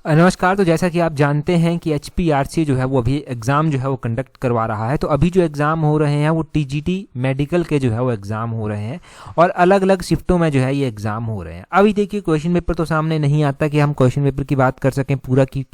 नमस्कार। तो जैसा कि आप जानते हैं कि HPRC जो है वो अभी एग्ज़ाम जो है वो कंडक्ट करवा रहा है। तो अभी जो एग्ज़ाम हो रहे हैं वो TGT मेडिकल के जो है वो एग्ज़ाम हो रहे हैं और अलग अलग शिफ्टों में जो है ये एग्ज़ाम हो रहे हैं। अभी देखिए क्वेश्चन पेपर तो सामने नहीं आता कि हम क्वेश्चन पेपर की बात कर सकें पूरा की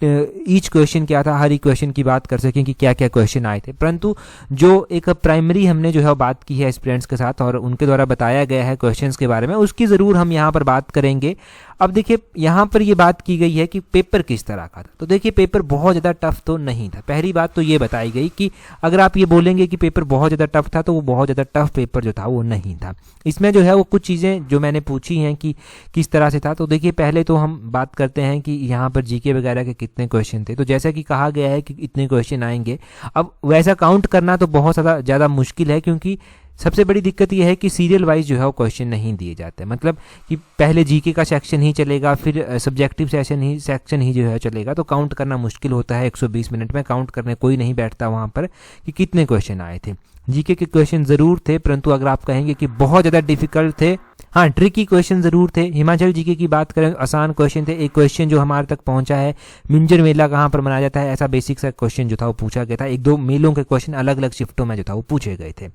ईच क्वेश्चन क्या था, हर एक क्वेश्चन की बात कर सकें कि क्या क्या क्वेश्चन आए थे। परंतु जो एक प्राइमरी हमने जो है बात की है एस्पिरेंट्स के साथ और उनके द्वारा बताया गया है क्वेश्चंस के बारे में, उसकी ज़रूर हम यहाँ पर बात करेंगे। अब देखिए यहाँ पर ये बात की गई है कि पेपर किस तरह का था। तो देखिए पेपर बहुत ज़्यादा टफ तो नहीं था। पहली बात तो ये बताई गई कि अगर आप ये बोलेंगे कि पेपर बहुत ज़्यादा टफ था तो वो बहुत ज़्यादा टफ पेपर जो था वो नहीं था। इसमें जो है वो कुछ चीज़ें जो मैंने पूछी हैं कि किस तरह से था। तो देखिए पहले तो हम बात करते हैं कि यहाँ पर जीके वगैरह के कितने क्वेश्चन थे। तो जैसा कि कहा गया है कि इतने क्वेश्चन आएंगे। अब वैसा काउंट करना तो बहुत ज़्यादा मुश्किल है, क्योंकि सबसे बड़ी दिक्कत यह है कि सीरियल वाइज जो है वो क्वेश्चन नहीं दिए जाते। मतलब कि पहले जीके का सेक्शन ही चलेगा, फिर सब्जेक्टिव सेक्शन ही जो है चलेगा। तो काउंट करना मुश्किल होता है। 120 मिनट में काउंट करने कोई नहीं बैठता वहाँ पर कि कितने क्वेश्चन आए थे। जीके के क्वेश्चन ज़रूर थे, परंतु अगर आप कहेंगे कि बहुत ज़्यादा डिफिकल्ट थे, हाँ ट्रिकी क्वेश्चन ज़रूर थे। हिमाचल जीके की बात करें आसान क्वेश्चन थे। एक क्वेश्चन जो हमारे तक पहुंचा है, मिंजर मेला कहाँ पर मनाया जाता है, ऐसा बेसिक सा क्वेश्चन जो था वो पूछा गया था। एक दो मेलों के क्वेश्चन अलग अलग शिफ्टों में जो था वो पूछे गए थे।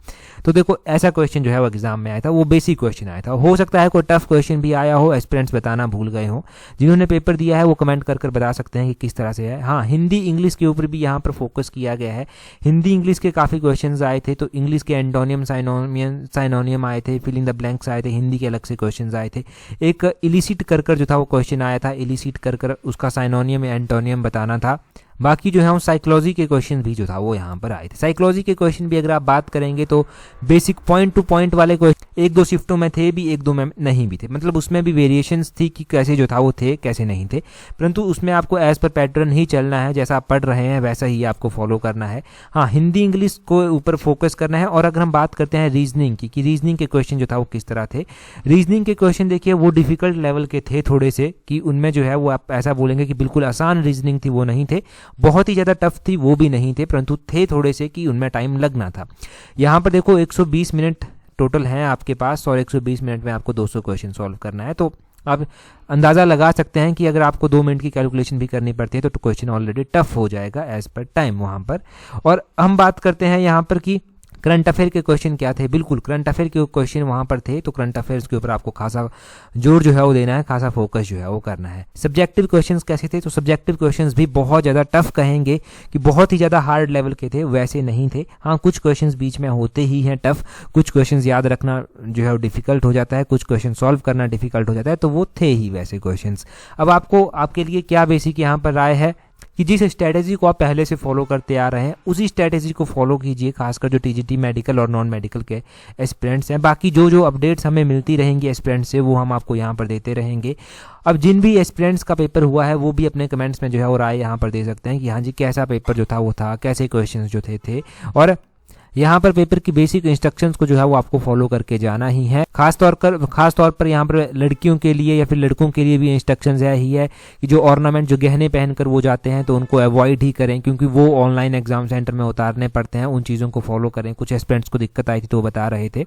तो देखो ऐसा क्वेश्चन जो है वो एग्जाम में आया था, वो बेसिक क्वेश्चन आया था। हो सकता है कोई टफ क्वेश्चन भी आया हो, एस्पिरेंट्स बताना भूल गए हो। जिन्होंने पेपर दिया है वो कमेंट कर बता सकते हैं कि किस तरह से है। हाँ हिंदी इंग्लिश के ऊपर भी यहाँ पर फोकस किया गया है। हिंदी इंग्लिश के काफ़ी क्वेश्चन आए थे। तो इंग्लिश के एंटोनियम साइनोनियम आए थे, फिलिंग द ब्लैंक्स आए थे, हिंदी के अलग से क्वेश्चन आए थे। एक इलिसिट कर जो था वो क्वेश्चन आया था, इलिसिट कर उसका साइनोनियम या एंटोनियम बताना था। बाकी जो है वो साइकोलॉजी के क्वेश्चन भी जो था वो यहाँ पर आए थे। साइकोलॉजी के क्वेश्चन भी अगर आप बात करेंगे तो बेसिक पॉइंट टू पॉइंट वाले क्वेश्चन एक दो शिफ्टों में थे भी, एक दो में नहीं भी थे। मतलब उसमें भी वेरिएशंस थी कि कैसे जो था वो थे कैसे नहीं थे। परंतु उसमें आपको एज पर पैटर्न ही चलना है, जैसा आप पढ़ रहे हैं वैसा ही आपको फॉलो करना है। हाँ हिंदी इंग्लिश को ऊपर फोकस करना है। और अगर हम बात करते हैं रीजनिंग की कि रीजनिंग के क्वेश्चन जो था वो किस तरह थे। रीजनिंग के क्वेश्चन देखिए वो डिफिकल्ट लेवल के थे थोड़े से, कि उनमें जो है वो आप ऐसा बोलेंगे कि बिल्कुल आसान रीजनिंग थी, वो नहीं थे। बहुत ही ज़्यादा टफ थी वो भी नहीं थे, परंतु थे थोड़े से कि उनमें टाइम लगना था। यहाँ पर देखो 120 मिनट टोटल हैं आपके पास और 120 मिनट में आपको 200 क्वेश्चन सॉल्व करना है। तो आप अंदाज़ा लगा सकते हैं कि अगर आपको 2 मिनट की कैलकुलेशन भी करनी पड़ती है तो क्वेश्चन ऑलरेडी टफ हो जाएगा एज पर टाइम वहाँ पर। और हम बात करते हैं यहाँ पर कि करंट अफेयर के क्वेश्चन क्या थे। बिल्कुल करंट अफेयर के क्वेश्चन वहाँ पर थे। तो करंट अफेयर्स के ऊपर आपको खासा जोर जो है वो देना है, खासा फोकस जो है वो करना है। सब्जेक्टिव क्वेश्चंस कैसे थे। तो सब्जेक्टिव क्वेश्चंस भी बहुत ज़्यादा टफ कहेंगे कि बहुत ही ज़्यादा हार्ड लेवल के थे, वैसे नहीं थे। हाँ कुछ क्वेश्चंस बीच में होते ही हैं टफ, कुछ क्वेश्चंस याद रखना जो है वो डिफिकल्ट हो जाता है, कुछ क्वेश्चन सॉल्व करना डिफिकल्ट हो जाता है। तो वो थे ही वैसे क्वेश्चंस। अब आपको आपके लिए क्या बेसिक यहाँ पर राय है कि जिस स्ट्रैटेजी को आप पहले से फॉलो करते आ रहे हैं उसी स्ट्रैटेजी को फॉलो कीजिए, खासकर जो TGT मेडिकल और नॉन मेडिकल के एस्पिरेंट्स हैं। बाकी जो अपडेट्स हमें मिलती रहेंगी एस्पिरेंट्स से वो हम आपको यहाँ पर देते रहेंगे। अब जिन भी एस्पिरेंट्स का पेपर हुआ है वो भी अपने कमेंट्स में जो है वो राय यहाँ पर दे सकते हैं कि हाँ जी कैसा पेपर जो था वो था, कैसे क्वेश्चन जो थे। और यहाँ पर पेपर की बेसिक इंस्ट्रक्शंस को जो है वो आपको फॉलो करके जाना ही है। खास तौर पर यहाँ पर लड़कियों के लिए या फिर लड़कों के लिए भी इंस्ट्रक्शंस ही है कि जो ऑर्नामेंट जो गहने पहनकर वो जाते हैं तो उनको अवॉइड ही करें, क्योंकि वो ऑनलाइन एग्जाम सेंटर में उतारने पड़ते हैं। उन चीज़ों को फॉलो करें। कुछ एस्पिरेंट्स को दिक्कत आई थी तो वो बता रहे थे,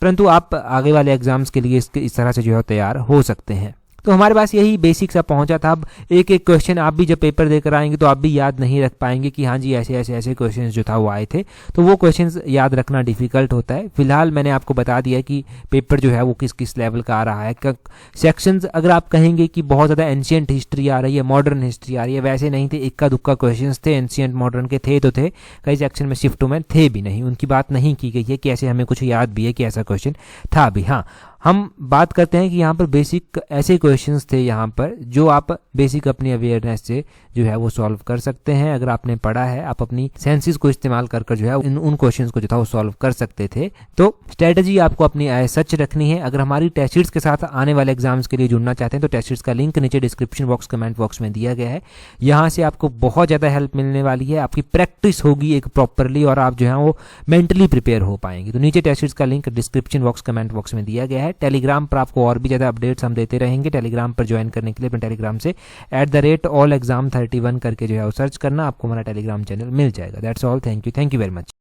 परंतु आप आगे वाले एग्जाम्स के लिए इस तरह से जो है तैयार हो सकते हैं। तो हमारे पास यही बेसिक सा पहुंचा था। अब एक एक क्वेश्चन आप भी जब पेपर देकर आएंगे तो आप भी याद नहीं रख पाएंगे कि हाँ जी ऐसे क्वेश्चंस जो था वो आए थे। तो वो क्वेश्चंस याद रखना डिफिकल्ट होता है। फिलहाल मैंने आपको बता दिया कि पेपर जो है वो किस किस लेवल का आ रहा है। सेक्शंस अगर आप कहेंगे कि बहुत ज़्यादा एंशियंट हिस्ट्री आ रही है, मॉडर्न हिस्ट्री आ रही है, वैसे नहीं थे। इक्का दुक्का क्वेश्चन थे, एंशियंट मॉडर्न के थे तो थे, कई सेक्शन में शिफ्टों में थे भी नहीं। उनकी बात नहीं की गई है कि ऐसे हमें कुछ याद भी है कि ऐसा क्वेश्चन था भी। हाँ हम बात करते हैं कि यहाँ पर बेसिक ऐसे क्वेश्चंस थे यहाँ पर जो आप बेसिक अपनी अवेयरनेस से जो है वो सॉल्व कर सकते हैं। अगर आपने पढ़ा है आप अपनी सेंसेस को इस्तेमाल कर जो है उन क्वेश्चंस को जो था वो सॉल्व कर सकते थे। तो स्ट्रेटजी आपको अपनी सच रखनी है। अगर हमारी टेस्ट सीरीज के साथ आने वाले एग्जाम्स के लिए जुड़ना चाहते हैं तो टेस्ट सीरीज का लिंक नीचे डिस्क्रिप्शन बॉक्स कमेंट बॉक्स में दिया गया है। यहाँ से आपको बहुत ज़्यादा हेल्प मिलने वाली है, आपकी प्रैक्टिस होगी एक प्रॉपरली और आप जो है वो मेंटली प्रिपेयर हो पाएंगे। तो नीचे टेस्ट सीरीज का link description box comment box में दिया गया है। टेलीग्राम पर आपको और भी ज़्यादा अपडेट्स हम देते रहेंगे। टेलीग्राम पर ज्वाइन करने के लिए अपने टेलीग्राम से @allexam31 करके जो है वो सर्च करना, आपको हमारा टेलीग्राम चैनल मिल जाएगा। That's all. Thank you very much.